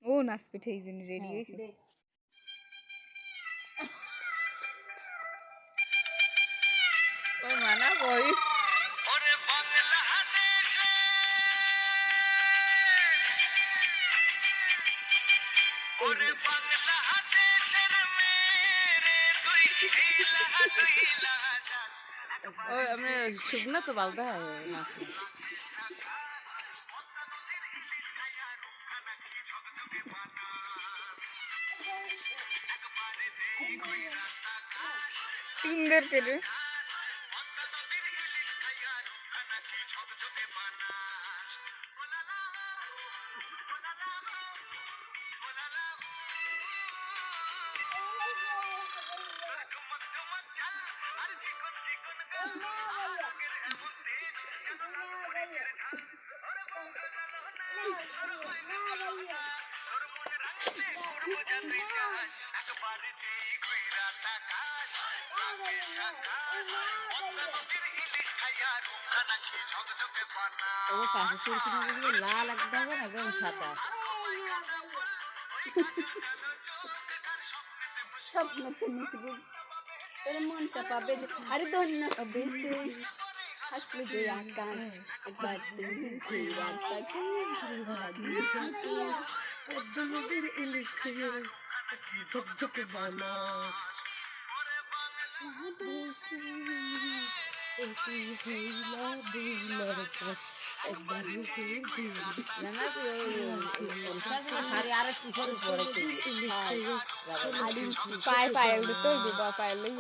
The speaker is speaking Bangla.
ও নাচ পিঠে এই জন্য রেডি হয়েছে। ওই মানা বই আমি শুকনা তো বালদা নাচ সুন্দর করে লাল একদম একদম সাদা স্বপ্ন তোর মনটা পাবে আরে ধন্য হবে হাসলে যে আকাশ একবার ইলিশ ঝকঝকে বানা পায়ে পায়ে উঠতে হইবে পায়ে লই